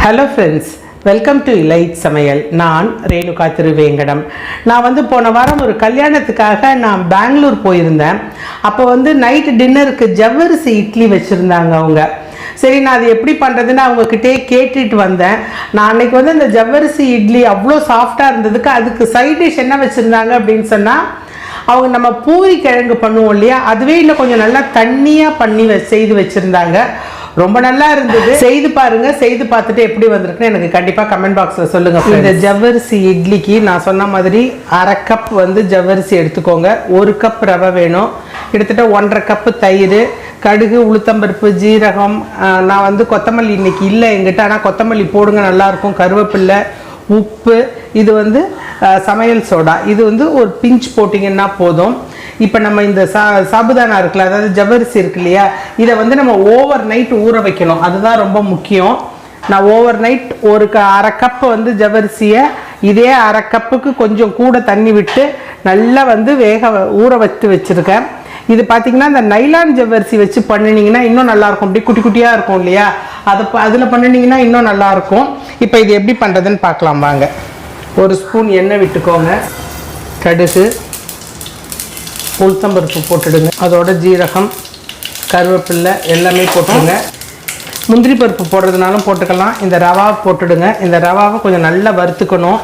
Hello friends, welcome to Elite சமையல். நான் ரேணுகா திருவேங்கடம். நான் போன வாரம் ஒரு கல்யாணத்துக்காக நான் பெங்களூர் போயிருந்தேன். அப்போ நைட் டின்னருக்கு ஜவ்வரிசி இட்லி வச்சிருந்தாங்க அவங்க. சரி நான் அது எப்படி பண்ணுறதுன்னு அவங்கக்கிட்டே கேட்டுட்டு வந்தேன். நான் அன்னைக்கு இந்த ஜவ்வரிசி இட்லி அவ்வளோ சாஃப்டாக இருந்ததுக்கு அதுக்கு சைட் டிஷ் என்ன வச்சுருந்தாங்க அப்படின்னு சொன்னால், அவங்க நம்ம பூரி கிழங்கு பண்ணுவோம் இல்லையா, அதுவே இன்னும் கொஞ்சம் நல்லா தண்ணியாக பண்ணி செய்து வச்சுருந்தாங்க. ரொம்ப நல்லா இருந்தது. செய்து பாருங்க, செய்து பார்த்துட்டு எப்படி வந்திருக்குன்னு எனக்கு கண்டிப்பாக கமெண்ட் பாக்ஸில் சொல்லுங்கள். இந்த ஜவ்வரிசி இட்லிக்கு நான் சொன்ன மாதிரி அரை கப் ஜவ்வரிசி எடுத்துக்கோங்க. 1 கப் ரவை வேணும். கிட்டத்தட்ட 1.5 கப்பு தயிர், கடுகு, உளுத்தம்பருப்பு, ஜீரகம், நான் கொத்தமல்லி இன்னைக்கு இல்லை எங்கிட்ட, ஆனால் கொத்தமல்லி போடுங்க நல்லாயிருக்கும், கருவேப்பில்லை, உப்பு, இது சமையல் சோடா, இது ஒரு பிஞ்ச் போட்டிங்கன்னா போதும். இப்போ நம்ம இந்த சாபுதானா இருக்குல்ல, அதாவது ஜவ்வரிசி இருக்கு இல்லையா, இதை நம்ம ஓவர் நைட் ஊற வைக்கணும். அதுதான் ரொம்ப முக்கியம். நான் ஓவர் நைட் அரை கப்பு ஜவ்வரிசியை இதே அரை கப்புக்கு கொஞ்சம் கூட தண்ணி விட்டு நல்லா ஊற வச்சுருக்கேன். இது பார்த்தீங்கன்னா இந்த நைலான் ஜவ்வரிசி வச்சு பண்ணினீங்கன்னா இன்னும் நல்லாயிருக்கும். அப்படி குட்டி குட்டியாக இருக்கும் இல்லையா, அதில் பண்ணினீங்கன்னா இன்னும் நல்லாயிருக்கும். இப்போ இது எப்படி பண்ணுறதுன்னு பார்க்கலாம் வாங்க. 1 ஸ்பூன் எண்ணெய் விட்டுக்கோங்க. கடுகு, உளுத்தம்பருப்பு போட்டுடுங்க. அதோட ஜீரகம், கருவேப்பில்லை எல்லாமே போட்டுடுங்க. முந்திரி பருப்பு போடுறதுனாலும் போட்டுக்கலாம். இந்த ரவாவை போட்டுடுங்க. இந்த ரவாவை கொஞ்சம் நல்லா வறுத்துக்கணும்.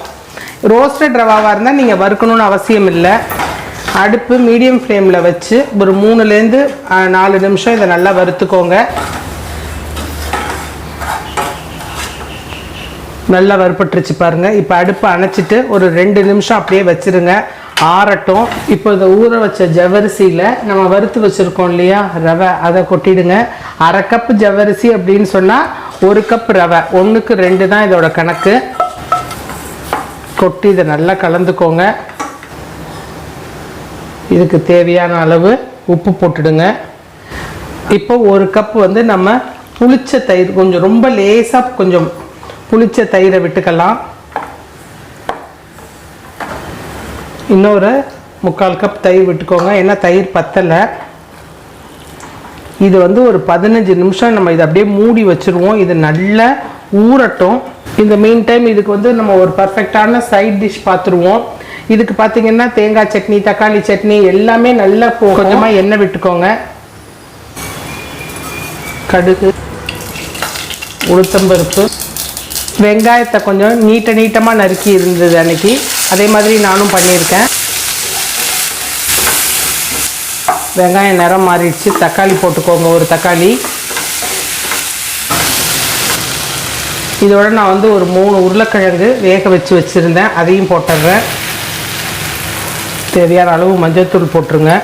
ரோஸ்டட் ரவாவாக இருந்தால் நீங்கள் வறுக்கணும்னு அவசியம் இல்லை. அடுப்பு மீடியம் ஃப்ளேமில் வச்சு ஒரு 3லேருந்து 4 நிமிஷம் இதை நல்லா வறுத்துக்கோங்க. நல்லா வறுப்பட்டுருச்சு பாருங்கள். இப்போ அடுப்பை அணைச்சிட்டு ஒரு 2 நிமிஷம் அப்படியே வச்சுருங்க, ஆறட்டும். இப்போ இந்த ஊற வச்ச ஜவ்வரிசியில் நம்ம வறுத்து வச்சுருக்கோம் இல்லையா ரவை, அதை கொட்டிடுங்க. அரை கப்பு ஜவ்வரிசி அப்படின்னு சொன்னால் 1 கப் ரவை, 1க்கு 2 தான் இதோட கணக்கு. கொட்டி இதை நல்லா கலந்துக்கோங்க. இதுக்கு தேவையான அளவு உப்பு போட்டுடுங்க. இப்போ 1 கப் நம்ம புளிச்ச தயிர், கொஞ்சம் ரொம்ப லேசாக கொஞ்சம் புளிச்ச தயிரை விட்டுக்கலாம். இன்னொரு 3/4 கப் தயிர் விட்டுக்கோங்க, ஏன்னா தயிர் பத்தலை. இது ஒரு 15 நிமிஷம் நம்ம இதை அப்படியே மூடி வச்சுருவோம். இது நல்லா ஊறட்டும். இந்த மெயின் டைம் இதுக்கு நம்ம ஒரு பர்ஃபெக்டான சைட் டிஷ் பார்த்துருவோம். இதுக்கு பார்த்தீங்கன்னா தேங்காய் சட்னி, தக்காளி சட்னி எல்லாமே நல்லா கொஞ்சமாக எண்ணெய் விட்டுக்கோங்க. கடுகு, உளுத்தம்பருப்பு, வெங்காயத்தை கொஞ்சம் நீட்டமாக நறுக்கி இருந்தது அன்னைக்கு, அதே மாதிரி நானும் பண்ணியிருக்கேன். வெங்காயம் நிறம் மாறிடுச்சு. தக்காளி போட்டுக்கோங்க, 1 தக்காளி. இதோட நான் ஒரு 3 உருளைக்கிழங்கு வேக வச்சுருந்தேன், அதையும் போட்டுடுறேன். தேவையான அளவு மஞ்சள்தூள் போட்டுருங்க.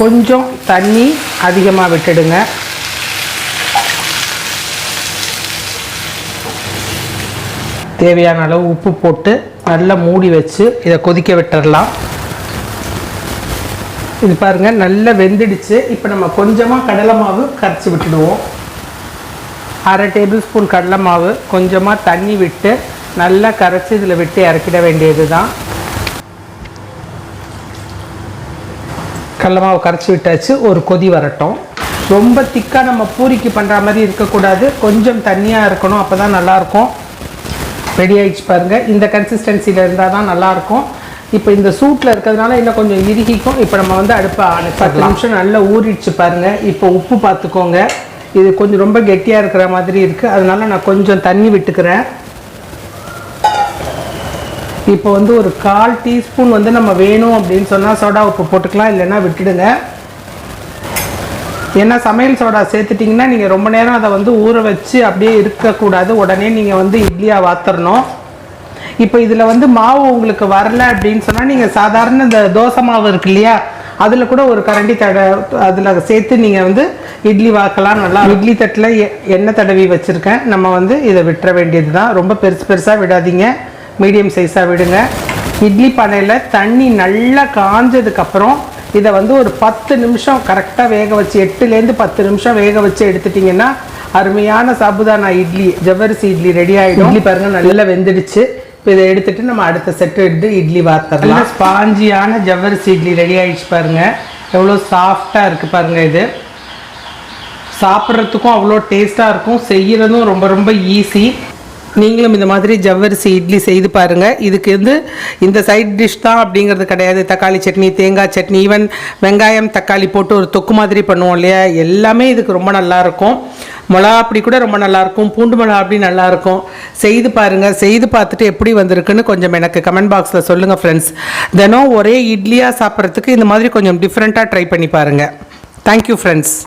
கொஞ்சம் தண்ணி அதிகமாக விட்டுடுங்க. தேவையான அளவு உப்பு போட்டு நல்லா மூடி வச்சு இதை கொதிக்க விட்டுடலாம். இது பாருங்கள் நல்லா வெந்துடுச்சு. இப்போ நம்ம கொஞ்சமாக கடலை மாவு கரைச்சி விட்டுடுவோம். 1/2 டேபிள் ஸ்பூன் கடலை மாவு, கொஞ்சமாக தண்ணி விட்டு நல்லா கரைச்சி இதில் விட்டு இறக்கிட வேண்டியது தான். கடலை மாவு கரைச்சி விட்டாச்சு. ஒரு கொதி வரட்டும். ரொம்ப திக்காக நம்ம பூரிக்கு பண்ணுற மாதிரி இருக்கக்கூடாது, கொஞ்சம் தண்ணியாக இருக்கணும், அப்போ தான் நல்லாயிருக்கும். ரெடி ஆகிடுச்சு பாருங்கள். இந்த கன்சிஸ்டன்சியில் இருந்தால் தான் நல்லாயிருக்கும். இப்போ இந்த சூட்டில் இருக்கிறதுனால இன்னும் கொஞ்சம் இறுகிக்கும். இப்போ நம்ம அடுப்பை 10 நிமிஷம் நல்லா ஊறிடுச்சு பாருங்கள். இப்போ உப்பு பார்த்துக்கோங்க. இது கொஞ்சம் ரொம்ப கெட்டியாக இருக்கிற மாதிரி இருக்குது, அதனால நான் கொஞ்சம் தண்ணி விட்டுக்கிறேன். இப்போ ஒரு 1/4 டீஸ்பூன் நம்ம வேணும் அப்படின்னு சொன்னால் சோடா உப்பு போட்டுக்கலாம், இல்லைன்னா விட்டுடுங்க. ஏன்னா சமையல் சோடா சேர்த்துட்டிங்கன்னா நீங்கள் ரொம்ப நேரம் அதை ஊற வச்சு அப்படியே இருக்கக்கூடாது, உடனே நீங்கள் இட்லியாக வாத்தரணும். இப்போ இதில் மாவு உங்களுக்கு வரல அப்படின்னு சொன்னால் நீங்கள் சாதாரண இந்த தோசை மாவு இருக்கு இல்லையா, அதில் கூட ஒரு கரண்டி அதில் சேர்த்து நீங்கள் இட்லி வாக்கலாம். நல்லா இட்லி தட்டில் எண்ணெய் தடவி வச்சுருக்கேன். நம்ம இதை விட்டுற வேண்டியது தான். ரொம்ப பெருசாக விடாதீங்க, மீடியம் சைஸாக விடுங்க. இட்லி பானையில் தண்ணி நல்லா காஞ்சதுக்கப்புறம் இதை ஒரு 10 நிமிஷம் கரெக்டாக வேக வச்சு, 8லேருந்து 10 நிமிஷம் வேக வச்சு எடுத்துட்டிங்கன்னா அருமையான சாபுதானா இட்லி, ஜவ்வரிசி இட்லி ரெடி ஆகிடும். இட்லி பாருங்கள் நல்லா வெந்துடுச்சு. இப்போ இதை எடுத்துகிட்டு நம்ம அடுத்த செட்டு எடுத்து இட்லி வார்த்தரலாம். ஸ்பாஞ்சியான ஜவ்வரிசி இட்லி ரெடி ஆகிடுச்சு பாருங்கள். எவ்வளோ சாஃப்டாக இருக்குது பாருங்கள். இது சாப்பிட்றதுக்கும் அவ்வளோ டேஸ்ட்டாக இருக்கும், செய்கிறதும் ரொம்ப ரொம்ப ஈஸி. நீங்களும் இந்த மாதிரி ஜவ்வரிசி இட்லி செய்து பாருங்கள். இதுக்கு இந்த சைட் டிஷ் தான் அப்படிங்கிறது கிடையாது. தக்காளி சட்னி, தேங்காய் சட்னி, ஈவன் வெங்காயம் தக்காளி போட்டு ஒரு தொக்கு மாதிரி பண்ணுவோம் இல்லையா, எல்லாமே இதுக்கு ரொம்ப நல்லாயிருக்கும். மிளகா அப்படி கூட ரொம்ப நல்லாயிருக்கும், பூண்டு மிளகா அப்படி நல்லாயிருக்கும். செய்து பாருங்கள். செய்து பார்த்துட்டு எப்படி வந்திருக்குன்னு கொஞ்சம் எனக்கு கமெண்ட் பாக்ஸில் சொல்லுங்கள் ஃப்ரெண்ட்ஸ். தினம் ஒரே இட்லியாக சாப்பிட்றதுக்கு இந்த மாதிரி கொஞ்சம் டிஃப்ரெண்ட்டாக ட்ரை பண்ணி பாருங்கள். Thank you friends.